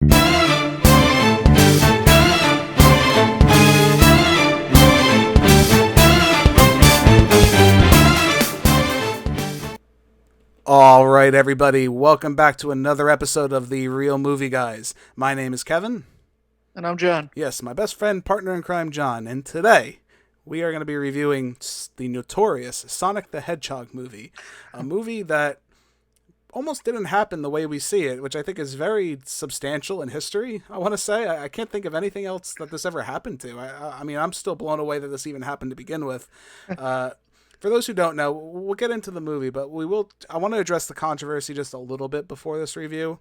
All right, everybody, welcome back to another episode of The Real Movie Guys. My name is Kevin. And I'm John. Yes, my best friend, partner in crime, John. And today, we are going to be reviewing the notorious Sonic the Hedgehog movie. A movie that almost didn't happen the way we see it, which I think is very substantial in history, I want to say. I can't think of anything else that this ever happened to. I mean, I'm still blown away that this even happened to begin with. For those who don't know, we'll get into the movie, but I want to address the controversy just a little bit before this review.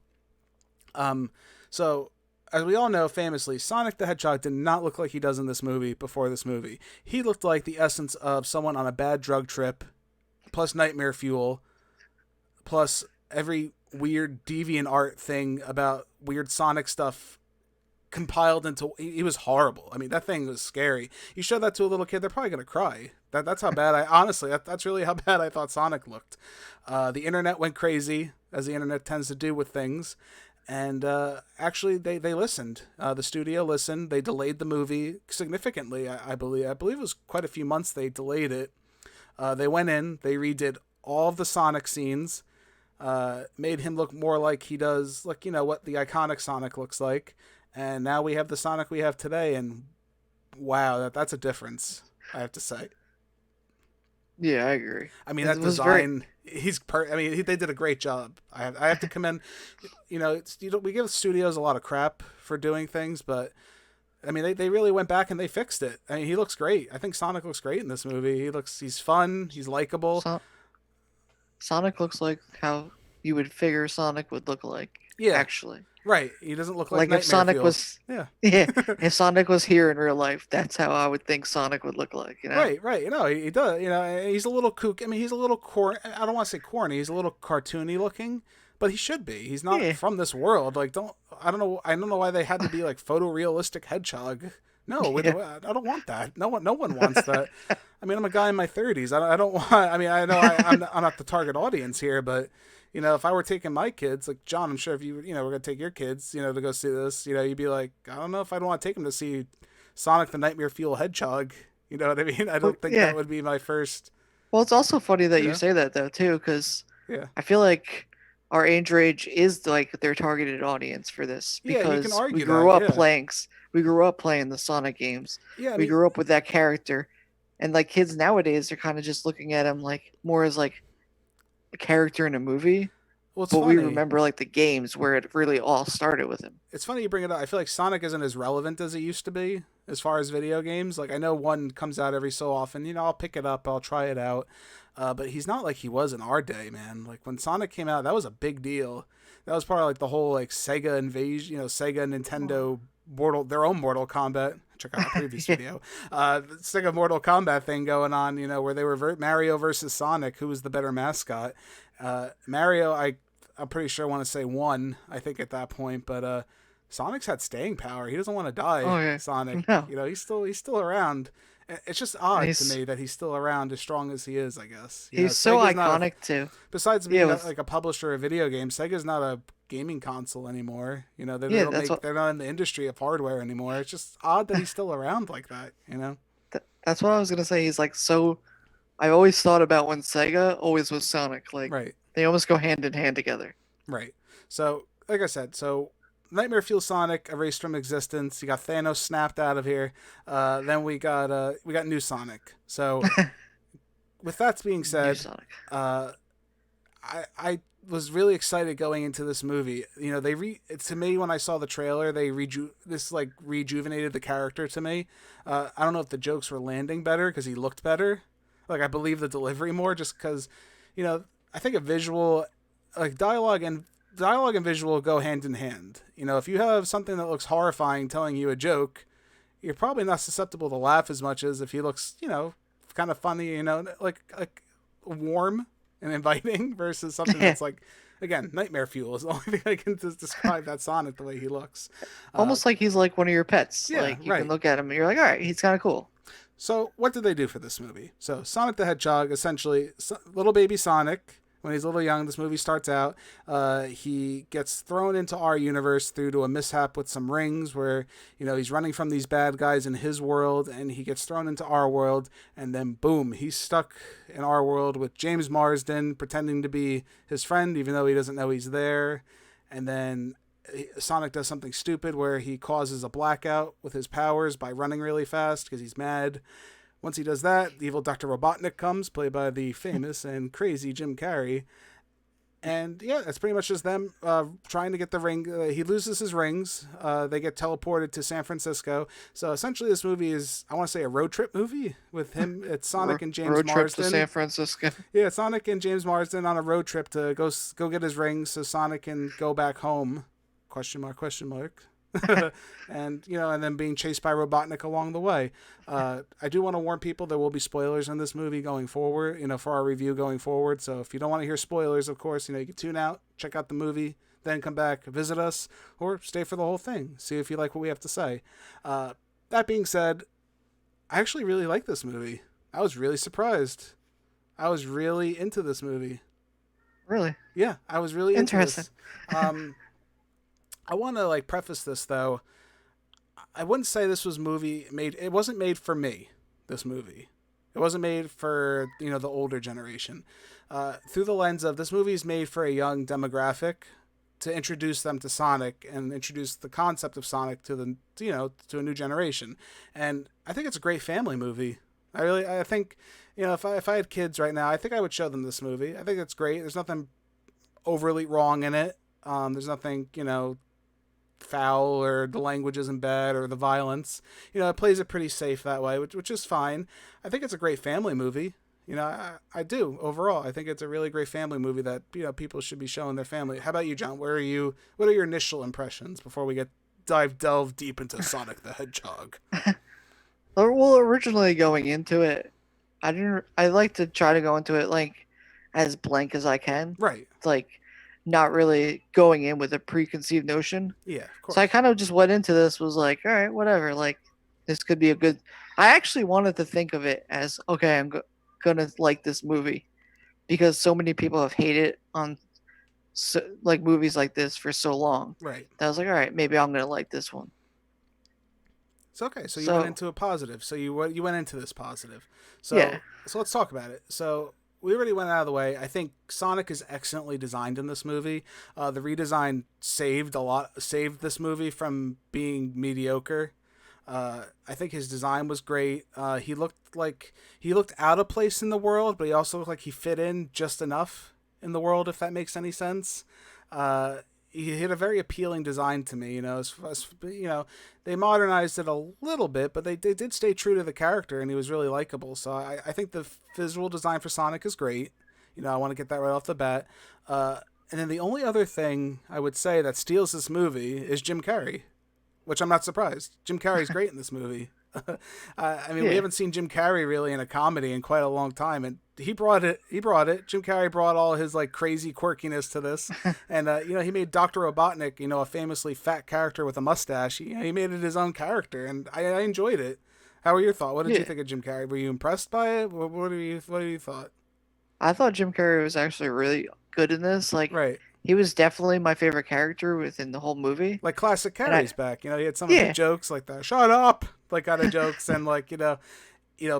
So, as we all know, famously, Sonic the Hedgehog did not look like he does in this movie before this movie. He looked like the essence of someone on a bad drug trip, plus nightmare fuel, plus every weird deviant art thing about weird Sonic stuff compiled into. He was horrible. I mean, that thing was scary. You show that to a little kid, they're probably gonna cry. That's how bad that's really how bad I thought Sonic looked. The internet went crazy, as the internet tends to do with things, and actually they listened. The studio listened. They delayed the movie significantly. I believe it was quite a few months they delayed it. They went in, they redid all of the Sonic scenes, made him look more like he does, like, you know, what the iconic Sonic looks like. And now we have the Sonic we have today, and wow, that's a difference, I have to say. Yeah, I agree. I mean, that design, they did a great job. I have to commend, we give studios a lot of crap for doing things, but, I mean, they really went back and they fixed it. I mean, he looks great. I think Sonic looks great in this movie. He's fun, he's likable. Sonic looks like how you would figure Sonic would look like, actually. Right, he doesn't look like if Sonic fuel. was, if Sonic was here in real life, that's how I would think Sonic would look like. You know? Right. He does. He's a little kook. I mean, he's a little I don't want to say corny. He's a little cartoony looking, but he should be. He's not from this world. Like, I don't know why they had to be like photorealistic hedgehog. No, I don't want that. No one wants that. I mean, I'm a guy in my 30s. I don't want. I mean, I know I'm not the target audience here, but. If I were taking my kids, like John, I'm sure if we're going to take your kids, to go see this, you'd be like, I don't know if I'd want to take them to see Sonic the Nightmare Fuel Hedgehog. You know what I mean? I don't think that would be my first. Well, it's also funny that you say that, though, too, because I feel like our age range is like their targeted audience for this. Because you can argue we grew up playing the Sonic games. Yeah, we grew up with that character. And like kids nowadays are kind of just looking at him like more as like a character in a movie, but funny. We remember like the games where it really all started with him. It's funny you bring it up. I feel like Sonic isn't as relevant as it used to be as far as video games. Like, I know one comes out every so often. I'll pick it up, I'll try it out, but he's not like he was in our day, man. Like, when Sonic came out, that was a big deal. That was part of like the whole like Sega invasion, Sega Nintendo their own Mortal Kombat. Check out the previous video. Sega Mortal Kombat thing going on, where they were Mario versus Sonic, who was the better mascot. Mario, I'm pretty sure I want to say won, I think, at that point, but Sonic's had staying power. He doesn't want to die. Oh, yeah. Sonic. No. He's still around. It's just odd to me that he's still around as strong as he is, I guess. He's so iconic, too. Besides being like a publisher of video games, Sega's not a gaming console anymore. They're not in the industry of hardware anymore. It's just odd that he's still around like that, That's what I was going to say. He's like I always thought about when Sega always was Sonic. Like, right. They almost go hand in hand together. Right. So, like I said, Nightmare Fuel Sonic erased from existence. You got Thanos snapped out of here. Then we got new Sonic. So, with that being said, I was really excited going into this movie. To me, when I saw the trailer, they rejuvenated the character to me. I don't know if the jokes were landing better because he looked better. Like, I believe the delivery more just because, I think a visual, like dialogue and visual go hand in hand. If you have something that looks horrifying telling you a joke, you're probably not susceptible to laugh as much as if he looks, kind of funny, like warm and inviting versus something that's like, again, nightmare fuel is the only thing I can describe that Sonic the way he looks. Almost like he's like one of your pets. Yeah, like you can look at him and you're like, all right, he's kind of cool. So what did they do for this movie? So Sonic the Hedgehog, essentially, little baby Sonic when he's a little young. This movie starts out. He gets thrown into our universe due to a mishap with some rings where, he's running from these bad guys in his world, and he gets thrown into our world, and then boom, he's stuck in our world with James Marsden pretending to be his friend, even though he doesn't know he's there. And then Sonic does something stupid where he causes a blackout with his powers by running really fast because he's mad. Once he does that, the evil Dr. Robotnik comes, played by the famous and crazy Jim Carrey. And yeah, that's pretty much just them trying to get the ring. He loses his rings. They get teleported to San Francisco. So essentially this movie is, I want to say, a road trip movie with him. It's Sonic and James Marsden. Road trip to San Francisco. Yeah, Sonic and James Marsden on a road trip to go get his rings so Sonic can go back home. Question mark, question mark. And and then being chased by Robotnik along the way. I do want to warn people there will be spoilers in this movie going forward, for our review going forward. So if you don't want to hear spoilers, of course, you can tune out, check out the movie, then come back, visit us, or stay for the whole thing, see if you like what we have to say. That being said, I actually really like this movie. I was really surprised. I was really into this movie. Really? Yeah, I was really interesting. Into this. I want to preface this though. I wouldn't say this was it wasn't made for me, this movie. It wasn't made for, the older generation. Through the lens of this movie is made for a young demographic to introduce them to Sonic and introduce the concept of Sonic to to a new generation. And I think it's a great family movie. I think, if I had kids right now, I think I would show them this movie. I think it's great. There's nothing overly wrong in it. There's nothing, foul or the language isn't bad or the violence. It plays it pretty safe that way, which is fine. I think it's a great family movie. I do overall. I think it's a really great family movie that, people should be showing their family. How about you, John? What are your initial impressions before we delve deep into Sonic the Hedgehog? Well, originally going into it, I like to try to go into it as blank as I can. Right. Not really going in with a preconceived notion. Yeah, of course. So I kind of just went into this, was all right, whatever. This could be a good. I actually wanted to think of it as, okay, I'm gonna like this movie because so many people have hated on movies like this for so long. Right. That I was all right, maybe I'm gonna like this one. It's okay. So you went into a positive. So you went into this positive. So yeah. So let's talk about it. So we already went out of the way. I think Sonic is excellently designed in this movie. The redesign saved this movie from being mediocre. I think his design was great. He looked out of place in the world, but he also looked like he fit in just enough in the world, if that makes any sense. He had a very appealing design to me. They modernized it a little bit, but they did stay true to the character, and he was really likable. So I think the visual design for Sonic is great. I want to get that right off the bat. And then the only other thing I would say that steals this movie is Jim Carrey, which I'm not surprised. Jim Carrey's great in this movie. We haven't seen Jim Carrey really in a comedy in quite a long time, and he brought it. Jim Carrey brought all his crazy quirkiness to this, and he made Dr. Robotnik, a famously fat character with a mustache. He made it his own character, and I enjoyed it. How were your thoughts? What did you think of Jim Carrey? Were you impressed by it? What do you thought? I thought Jim Carrey was actually really good in this. Right. He was definitely my favorite character within the whole movie. Classic Carrey's back. He had some of the jokes like the "shut up" kind of jokes, and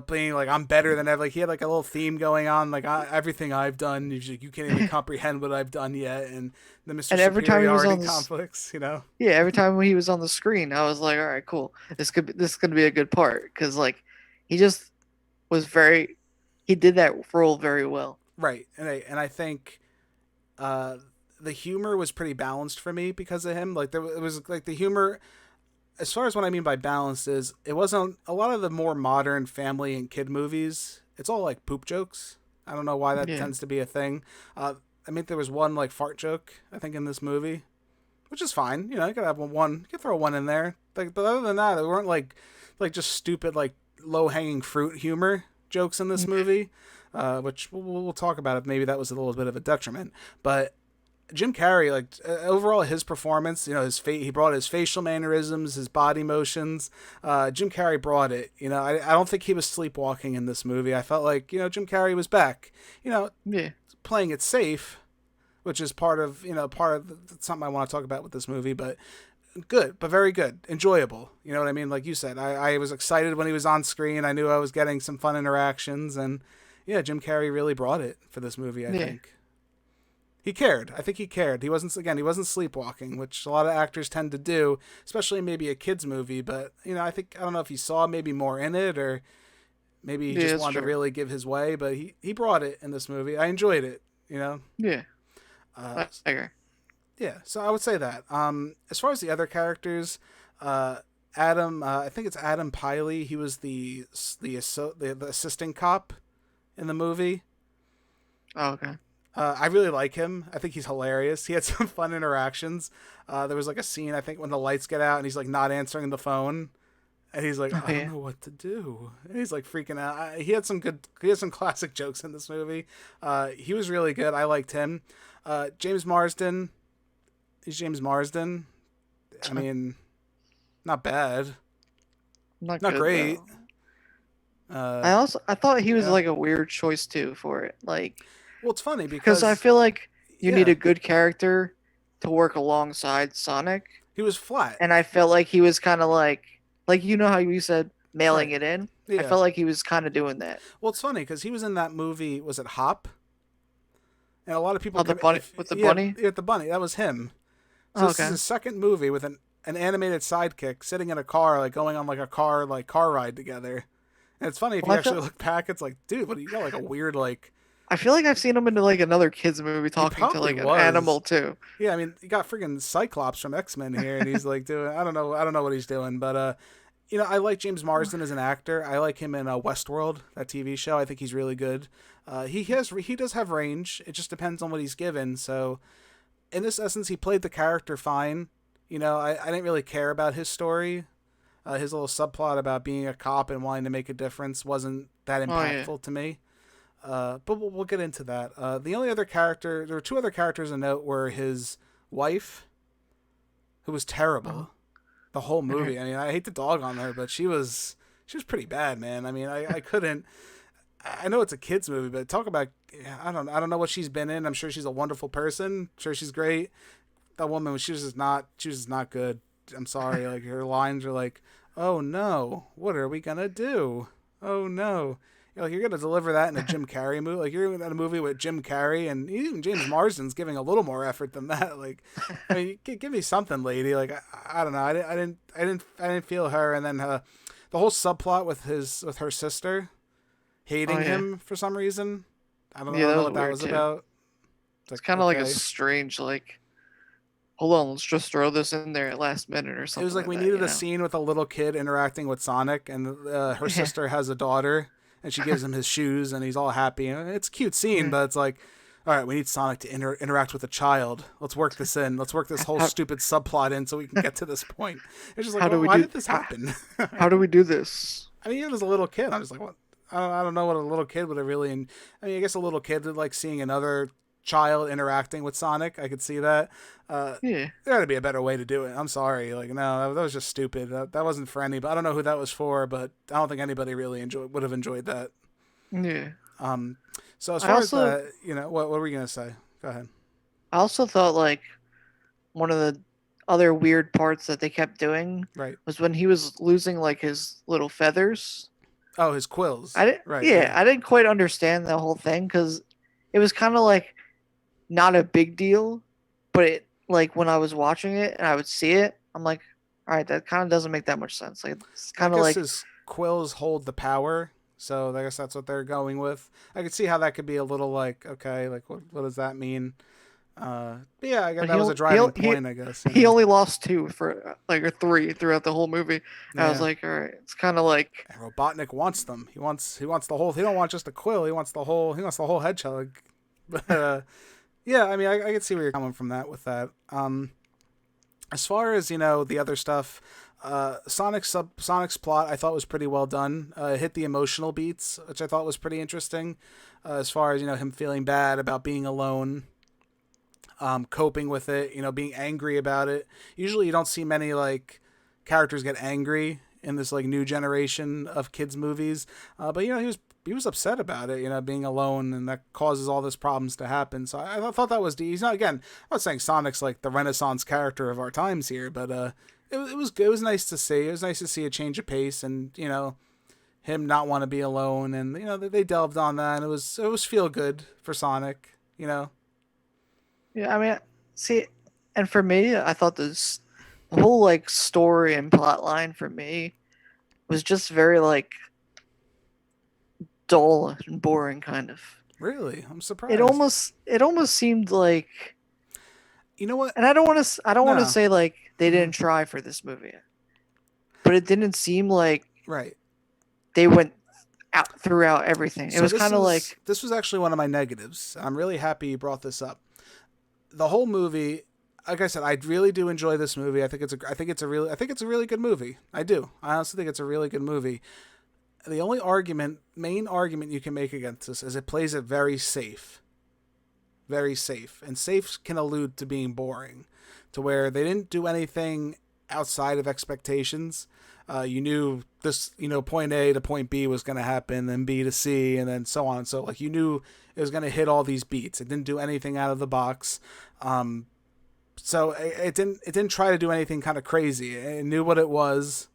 being I'm better than ever. He had a little theme going on, everything I've done. You can't even comprehend what I've done yet, and the Mr. And every time he was on conflicts, Yeah, every time he was on the screen, I was like, all right, cool. This could be a good part because he just was he did that role very well. Right, and I think the humor was pretty balanced for me because of him. It was the humor. As far as what I mean by balanced is, it wasn't a lot of the more modern family and kid movies. It's all poop jokes. I don't know why that tends to be a thing. There was one fart joke I think in this movie, which is fine. You could have one. You could throw one in there. But other than that, it weren't just stupid low hanging fruit humor jokes in this movie, which we'll talk about if maybe that was a little bit of a detriment. But Jim Carrey, like overall his performance, he brought his facial mannerisms, his body motions. Jim Carrey brought it. I don't think he was sleepwalking in this movie. I felt like Jim Carrey was back. Yeah. Playing it safe, which is part of something I want to talk about with this movie, but good, but very good, enjoyable. You know what I mean? Like you said, I was excited when he was on screen. I knew I was getting some fun interactions, and yeah, Jim Carrey really brought it for this movie. I think. He cared. I think he cared. He wasn't sleepwalking, which a lot of actors tend to do, especially maybe a kid's movie. But, I don't know if he saw maybe more in it, or maybe he just wanted to really give his way, but he brought it in this movie. I enjoyed it, Yeah. I agree. Yeah, so I would say that. As far as the other characters, Adam, I think it's Adam Piley. He was the assistant cop in the movie. Oh, okay. I really like him. I think he's hilarious. He had some fun interactions. There was like a scene, I think, when the lights get out and he's like not answering the phone, and he's like, I don't know what to do. And he's like freaking out. He had some classic jokes in this movie. He was really good. I liked him. James Marsden. He's James Marsden. I mean, not bad. Not good, great. I thought he was like a weird choice too for it. Like, well, it's funny because I feel like you need a good character to work alongside Sonic. He was flat, and I felt like he was kind of like how you said mailing it in. Yeah. I felt like he was kind of doing that. Well, it's funny because he was in that movie. Was it Hop? And a lot of people the bunny with the bunny. Yeah, the bunny. That was him. So this is his second movie with an animated sidekick sitting in a car, like going on like a car ride together. And it's funny if you actually look back, it's like, dude, what do you got? Like a weird like. I feel like I've seen him into like another kid's movie talking to like an animal too. Yeah, I mean, you got freaking Cyclops from X-Men here, and he's like doing I don't know what he's doing, but I like James Marsden as an actor. I like him in Westworld, that TV show. I think he's really good. He does have range. It just depends on what he's given. So, in this essence, he played the character fine. I didn't really care about his story. His little subplot about being a cop and wanting to make a difference wasn't that impactful to me. But we'll get into that. The only other character, there were two other characters of note, were his wife, who was terrible the whole movie. I mean, I hate to dog on her, but she was pretty bad, man. I mean, I couldn't. I know it's a kids movie, but talk about I don't know what she's been in. I'm sure she's a wonderful person. I'm sure she's great. That woman, she was just not good. I'm sorry. Like her lines are like, "Oh no, what are we gonna do? Oh no." You're going to deliver that in a Jim Carrey movie. Like, you're in a movie with Jim Carrey, and even James Marsden's giving a little more effort than that. Like, I mean, give me something, lady. Like, I don't know. I didn't feel her. And then the whole subplot with her sister hating him for some reason. I don't know what that was about. It's kind of like a strange, like, hold on, let's just throw this in there at last minute or something. It was like we needed a scene with a little kid interacting with Sonic, and her sister has a daughter. And she gives him his shoes, and he's all happy. And it's a cute scene, but it's like, all right, we need Sonic to interact with a child. Let's work this in. Let's work this whole stupid subplot in so we can get to this point. It's just like, why did this happen? How do we do this? I mean, it was a little kid. I'm just like, what? I don't know what a little kid would have really. I mean, I guess a little kid would like seeing another child interacting with Sonic. I could see that. There had to be a better way to do it. I'm sorry. Like, no, that was just stupid. That wasn't for anybody. I don't know who that was for, but I don't think anybody really would have enjoyed that. Yeah. So as far as that, what were we gonna say? Go ahead. I also thought like one of the other weird parts that they kept doing was when he was losing like his little feathers. Oh, his quills. I didn't quite understand the whole thing because it was kind of like not a big deal, but it like when I was watching it and I would see it, I'm like, all right, that kind of doesn't make that much sense. Like it's kind of like his quills hold the power, so I guess that's what they're going with. I could see how that could be a little like, okay, like what does that mean? Yeah, I guess that was a driving point. I guess he only lost 2 for like or 3 throughout the whole movie. Yeah. I was like, all right, it's kind of like and Robotnik wants them. He wants the whole. He don't want just a quill. He wants the whole. He wants the whole hedgehog. But yeah, I mean, I can see where you're coming from with that. As far as the other stuff, Sonic's plot I thought was pretty well done. Hit the emotional beats, which I thought was pretty interesting. As far as him feeling bad about being alone. coping with it, being angry about it. Usually you don't see many like characters get angry in this like new generation of kids movies. But he was upset about it, being alone, and that causes all these problems to happen. So I thought that was he's not again. I'm not saying Sonic's like the Renaissance character of our times here, but it was good. It was nice to see. It was nice to see a change of pace, and him not want to be alone, and they delved on that, and it was feel good for Sonic. Yeah, I mean, see, and for me, I thought the whole like story and plot line for me was just very like dull and boring, kind of. Really, I'm It surprised. almost seemed like, You know what? and I don't want to No. say like they Hmm. didn't try for this movie, but it didn't seem like Right. they went out throughout everything. It So was this kind of is like, this was actually one of my negatives. I'm really happy you brought this up. The whole movie, like I said, I really do enjoy this movie. I think it's a really good movie. I do. I honestly think it's a really good movie. The only main argument you can make against this is it plays it very safe. Very safe. And safe can allude to being boring, to where they didn't do anything outside of expectations. You knew this, point A to point B was going to happen, then B to C, and then so on. So, like, you knew it was going to hit all these beats. It didn't do anything out of the box. Um, so it didn't try to do anything kind of crazy. It knew what it was.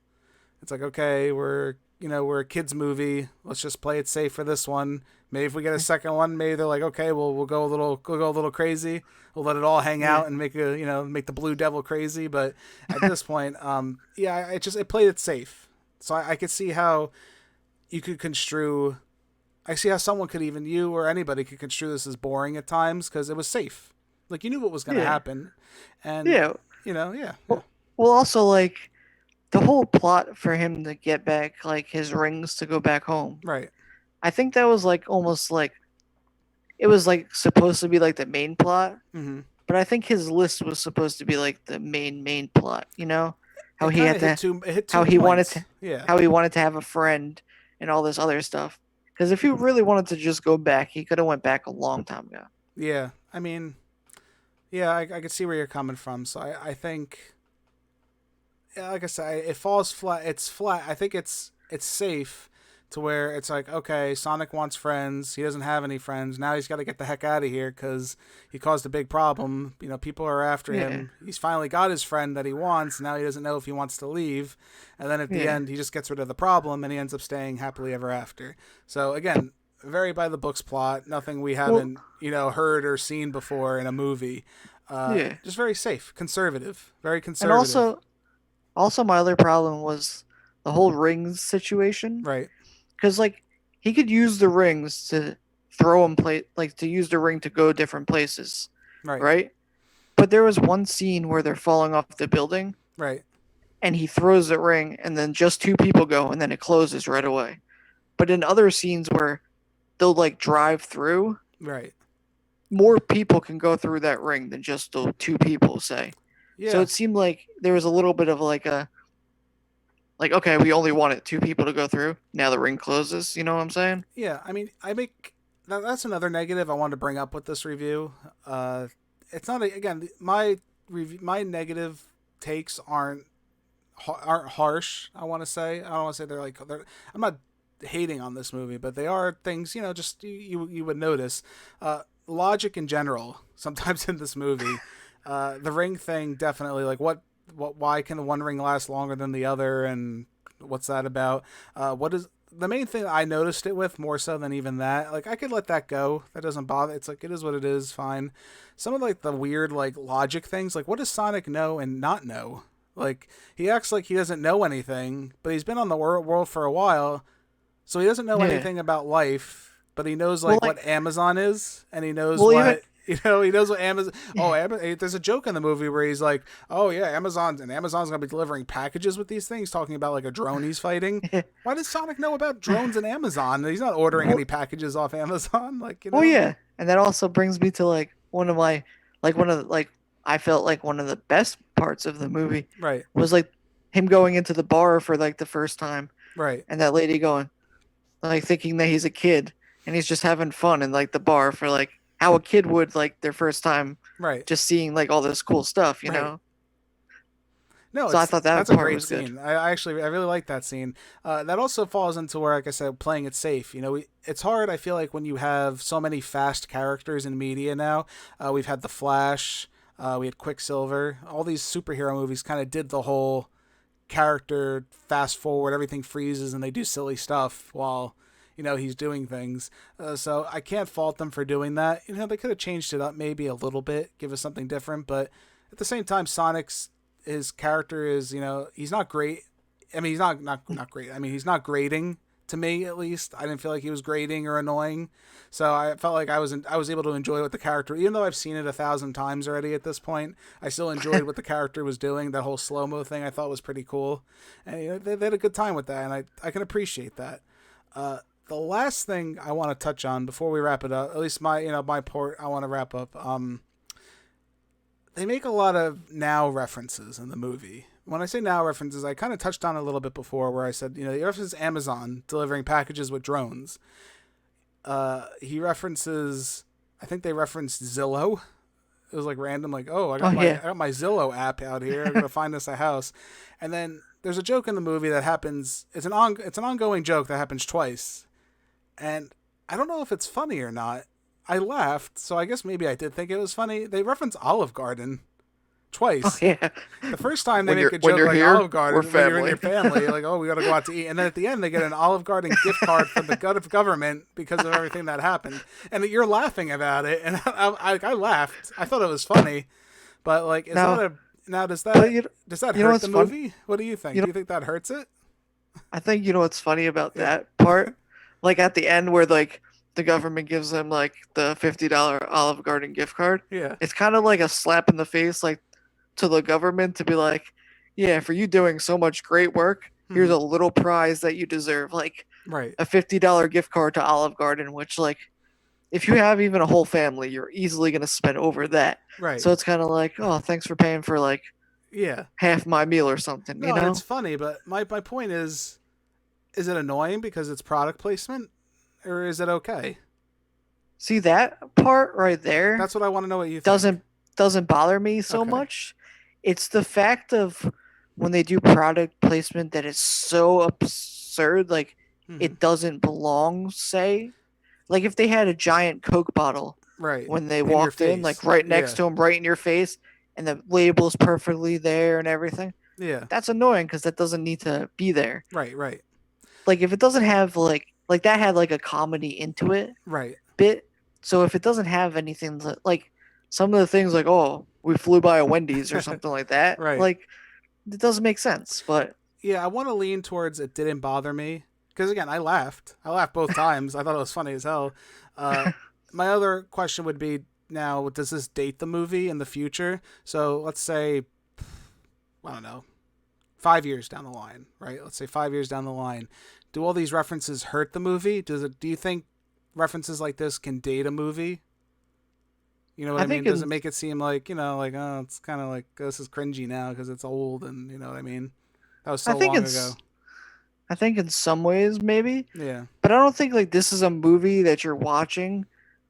It's like, okay, we're a kids movie. Let's just play it safe for this one. Maybe if we get a second one, maybe they're like, okay, well, we'll go a little crazy. We'll let it all hang yeah, out and make the Blue Devil crazy. But at this point, yeah, it played it safe. So I could see how you could construe. I see how someone could, even you or anybody could construe this as boring at times because it was safe. Like you knew what was going to yeah, happen, and yeah. yeah, yeah, Well, also like the whole plot for him to get back like his rings to go back home. right. I think that was like almost like it was like supposed to be like the main plot, Mm-hmm. but I think his list was supposed to be like the main plot. How It he kind had of hit to, two. It hit how two he wanted points. to, Yeah, how he wanted to have a friend and all this other stuff. Because if he really wanted to just go back, he could have went back a long time ago. yeah. I mean, yeah, I could see where you're coming from. So I think, yeah, like I said, it falls flat. It's flat. I think it's safe to where it's like, okay, Sonic wants friends. He doesn't have any friends. Now he's got to get the heck out of here because he caused a big problem. People are after Yeah, him. He's finally got his friend that he wants. Now he doesn't know if he wants to leave. And then at the yeah. end, he just gets rid of the problem and he ends up staying happily ever after. So again, very by the books plot. Nothing we Well, haven't heard or seen before in a movie. yeah. Just very safe, conservative, very And conservative. also my other problem was the whole rings situation. Right, Because like he could use the rings to throw him like to use the ring to go different places, right, right? But there was one scene where they're falling off the building right. and he throws the ring and then just two people go and then it closes right away. But in other scenes where they'll like drive through, Right. more people can go through that ring than just the two people, say. So Yeah. it seemed like there was a little bit of like okay, we only wanted two people to go through. Now the ring closes. You know what I'm saying? Yeah. I mean, that's another negative I wanted to bring up with this review. It's not again my negative takes aren't harsh. I want to say I don't want to say I'm not hating on this movie, but they are things just you would notice. Logic in general sometimes in this movie. The ring thing definitely like what why can the one ring last longer than the other and what's that about? What is the main thing I noticed it with more so than even that? Like I could let that go. That doesn't bother. It's like it is what it is. Fine. Some of like the weird like logic things, like what does Sonic know and not know? Like he acts like he doesn't know anything, but he's been on the world for a while, so he doesn't know Yeah. anything about life. But he knows Well, like what like, Amazon is, and he knows well, even what he knows what Amazon. Oh, there's a joke in the movie where he's like, "Oh yeah, Amazon's gonna be delivering packages with these things," talking about like a drone he's fighting. Why does Sonic know about drones and Amazon? He's not ordering well, any packages off Amazon, like well, yeah, and that also brings me to like one of the, like I felt like one of the best parts of the movie Right, was like him going into the bar for like the first time, right, and that lady going like thinking that he's a kid and he's just having fun in like the bar for like how a kid would like their first time Right. just seeing like all this cool stuff, you Right. know. No, So I it's thot that that's a part great was good. scene. I actually I really like that scene. That also falls into where, like I said, playing it safe. It's hard. I feel like when you have so many fast characters in media now. We've had the Flash. We had Quicksilver. All these superhero movies kind of did the whole character fast forward. Everything freezes and they do silly stuff while he's doing things. So I can't fault them for doing that. They could have changed it up maybe a little bit, give us something different, but at the same time, Sonic's his character is, he's not great. I mean, he's not great. I mean, he's not grating to me, at least. I didn't feel like he was grating or annoying, so I felt like I was able to enjoy what the character, even though I've seen it 1,000 times already at this point. I still enjoyed what the character was doing. That whole slow mo thing I thought was pretty cool, and they had a good time with that, and I can appreciate that. The last thing I want to touch on before we wrap it up, at least my part, I want to wrap up. They make a lot of now references in the movie. When I say now references, I kind of touched on it a little bit before, where I said, he references Amazon delivering packages with drones. He references, I think they referenced Zillow. It was like random, like, oh, Oh I yeah. got my Zillow app out here. I'm gonna find us a house, and then there's a joke in the movie that happens. It's an ongoing joke that happens twice, and I don't know if it's funny or not. I laughed, so I guess maybe I did think it was funny. They reference Olive Garden Oh twice. yeah. The first time they make a When joke you're like here, Olive we're Garden when you're in family. your family, like, oh, we got to go out to eat, and then at the end they get an Olive Garden gift card from the government because of everything that happened, and you're laughing about it, and I laughed. I thought it was funny, but like, is that Now, a now but does that you know hurt the what's fun? movie? What do you think? You Do know, you think that hurts it? I think you know what's funny about Yeah, that part. Like at the end, where like the government gives them like the $50 Olive Garden gift card. yeah, It's kind of like a slap in the face, like to the government to be like, yeah, for you doing so much great work, here's hmm, a little prize that you deserve, like right, a $50 gift card to Olive Garden, which like if you have even a whole family, you're easily gonna spend over that. right, So it's kind of like, oh, thanks for paying for like yeah. half my meal or something, you No, and it's know? funny, but my point is it annoying because it's product placement, or is it okay? See that part right there That's what I want to know what you think. doesn't doesn't bother me so Okay. much. It's the fact of when they do product placement that is so absurd, like Hmm. it doesn't belong, say. Like if they had a giant Coke bottle Right. when they In your walked in, like face. right next Yeah. to them, right in your face, and the label's perfectly there and everything, Yeah. that's annoying because that doesn't need to be there. Right. Right. Like if it doesn't have like that had like a comedy into it Right. bit. So if it doesn't have anything like some of the things like oh we flew by a Wendy's or something like that, Right. like it doesn't make sense. But Yeah, I want to lean towards it didn't bother me because again, I laughed. I laughed both times. I thought it was funny as hell. Uh, my other question would be now: does this date the movie in the future? So let's say I don't know, 5 years down the line, right? Let's say 5 years down the line. Do all these references hurt the movie? Does it? Do you think references like this can date a movie? You know what I I mean? think Does it in make it seem like like oh, it's kind of like this is cringy now because it's old and you know what I mean? That was I so think long in ago. I think in some ways maybe, Yeah. but I don't think like this is a movie that you're watching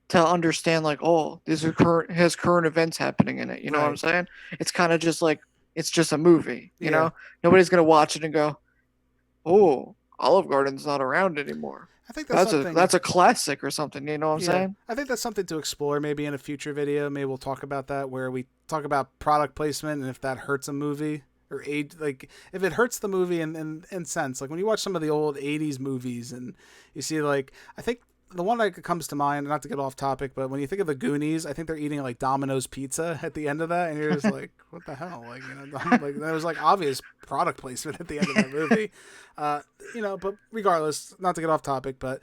to understand like oh this is current has current events happening in it. You know what I'm Right. saying? It's kind of just like it's just a movie. You Yeah. know, nobody's gonna watch it and go oh Olive Garden's not around anymore. I think that's something. That's a classic or something. You know what I'm Yeah, saying? I think that's something to explore maybe in a future video. Maybe we'll talk about that where we talk about product placement and if that hurts a movie or age, like if it hurts the movie in sense. Like when you watch some of the old '80s movies and you see like I think the one that comes to mind, not to get off topic, but when you think of the Goonies, I think they're eating like Domino's pizza at the end of that, and you're just like, what the hell? Like like there was like obvious product placement at the end of that movie. Uh, but regardless, not to get off topic, but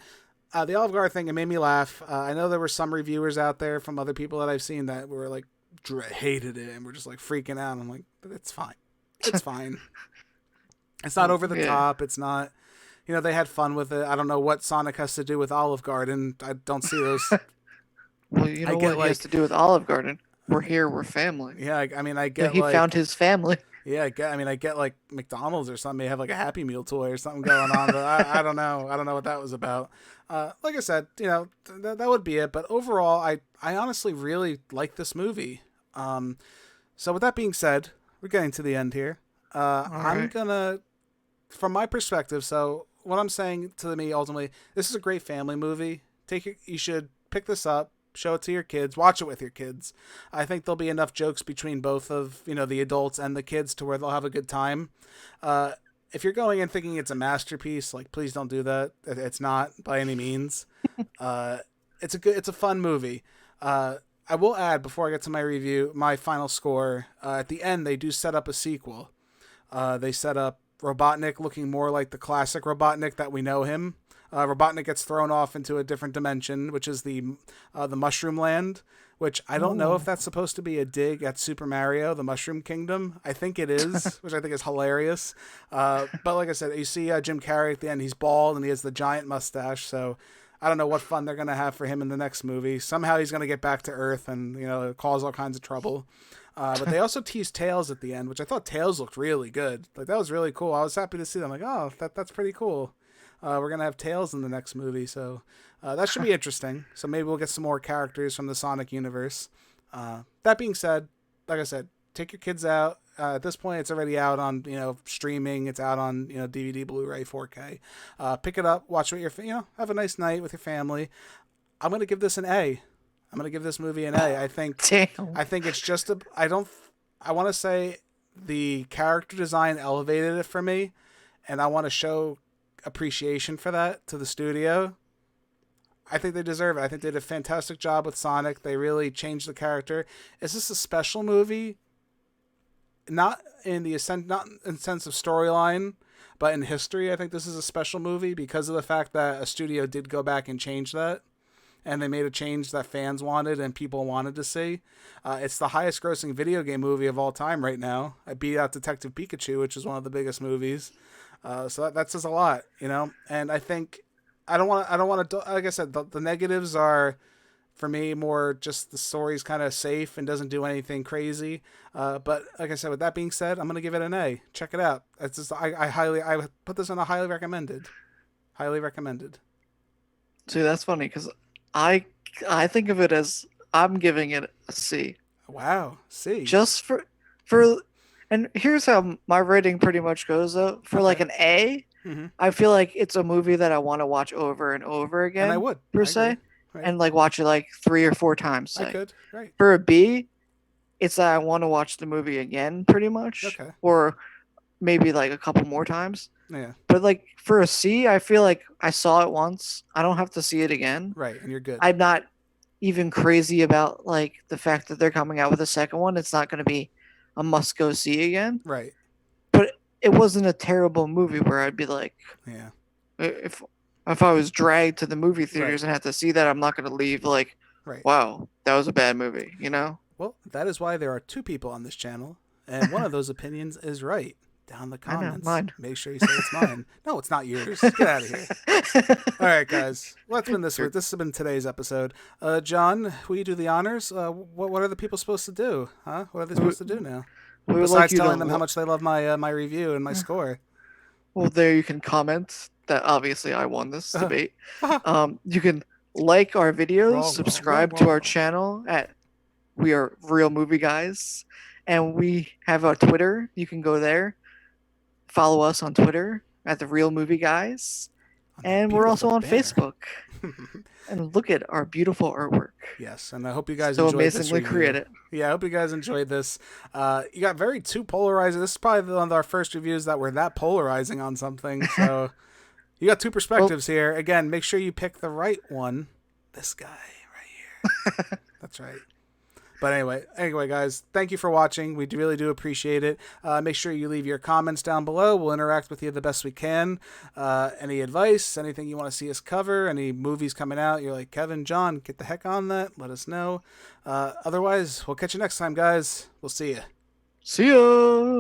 the Olive Garden thing, it made me laugh. I know there were some reviewers out there from other people that I've seen that were like hated it and were just like freaking out. I'm like, it's fine. It's fine. It's not over the Yeah. top. It's not. They had fun with it. I don't know what Sonic has to do with Olive Garden. I don't see those. Well, you I know get what he has like, to do with Olive Garden? We're here. We're family. yeah. I mean, I You know, get he found like, his family. I get like McDonald's or something. They have like a Happy Meal toy or something going on, but I don't know. I don't know what that was about. Like I said, that would be it. But overall, I honestly really like this movie. So with that being said, we're getting to the end here. I'm right. gonna, from my perspective. So what I'm saying to me ultimately, this is a great family movie. You should pick this up, show it to your kids, watch it with your kids. I think there'll be enough jokes between both of the adults and the kids to where they'll have a good time. Uh, if you're going in thinking it's a masterpiece, like please don't do that. It's not by any means. Uh, it's a fun movie. I will add before I get to my review, my final score. At the end, they do set up a sequel. They set up Robotnik looking more like the classic Robotnik that we know him. Robotnik gets thrown off into a different dimension, which is the Mushroom Land, which I don't know if Oh, that's supposed to be a dig at Super Mario, the Mushroom Kingdom. I think it is, which I think is hilarious. But like I said, you see Jim Carrey at the end. He's bald and he has the giant mustache, so I don't know what fun they're going to have for him in the next movie. Somehow he's going to get back to Earth and cause all kinds of trouble. But they also teased Tails at the end, which I thought Tails looked really good. Like that was really cool. I was happy to see them. Like, oh, that's pretty cool. We're gonna have Tails in the next movie, so that should be interesting. So maybe we'll get some more characters from the Sonic universe. That being said, like I said, take your kids out. At this point, it's already out on streaming. It's out on DVD, Blu-ray, 4K. Pick it up, watch it with your have a nice night with your family. I'm gonna give this an A. I'm gonna give this movie an A. damn. I think it's just a. I don't. I want to say the character design elevated it for me, and I want to show appreciation for that to the studio. I think they deserve it. I think they did a fantastic job with Sonic. They really changed the character. Is this a special movie? Not in sense of storyline, but in history. I think this is a special movie because of the fact that a studio did go back and change that, and they made a change that fans wanted and people wanted to see. It's the highest grossing video game movie of all time right now. I beat out Detective Pikachu, which is one of the biggest movies. So that says a lot, And I think I don't want to. Like I said, the negatives are for me more just the story's kind of safe and doesn't do anything crazy. But like I said, with that being said, I'm gonna give it an A. Check it out. It's just I put this on a highly recommended. Highly recommended. See, that's funny because I I think of it as I'm giving it a C. Wow. See. Just for and here's how my rating pretty much goes though. For like Okay. an A, Mm-hmm. I feel like it's a movie that I want to watch over and over And I again, would. per I agree. se, Right. and like watch it like 3 or 4 times, I say. could. Right. For a B, it's that I want to watch the movie again, pretty much, Okay. or maybe like a couple more times. Yeah. But like for a C, I feel like I saw it once. I don't have to see it again. Right. And you're good. I'm not even crazy about like the fact that they're coming out with a second one. It's not going to be a must go see again. Right. But it wasn't a terrible movie where I'd be like, Yeah. if I was dragged to the movie Right. theaters and had to see that, I'm not going to leave like, Right. wow, that was a bad movie, you know? Well, that is why there are two people on this channel, and one of those opinions is right. Down in the I know, comments. mine. Make sure you say it's mine. No, it's not yours. Get out of here. All right, guys. Well, that's been this week. This has been today's episode. John, will you do the honors? What are the people supposed to do? Huh? What are they supposed to do now? We would like Besides you telling to them how much they love my review and my score. well, there you can comment that obviously I won this debate. You can like our videos, subscribe to our channel at We Are Real Movie Guys, and we have a Twitter. You can go there, follow us on Twitter at The Real Movie Guys, and we're also on Facebook. And look at our beautiful artwork. Yes, and I hope you guys So enjoyed this amazingly review. created. Yeah, I hope you guys enjoyed this. You got very too polarizing. This is probably one of our first reviews that were that polarizing on something. So you got two perspectives here. Again, make sure you pick the right one. This guy right here. That's right. But anyway, guys, thank you for watching. We really do appreciate it. Make sure you leave your comments down below. We'll interact with you the best we can. Any advice, anything you want to see us cover, any movies coming out, you're like, Kevin, John, get the heck on that. Let us know. Otherwise, we'll catch you next time, guys. We'll see you. See ya!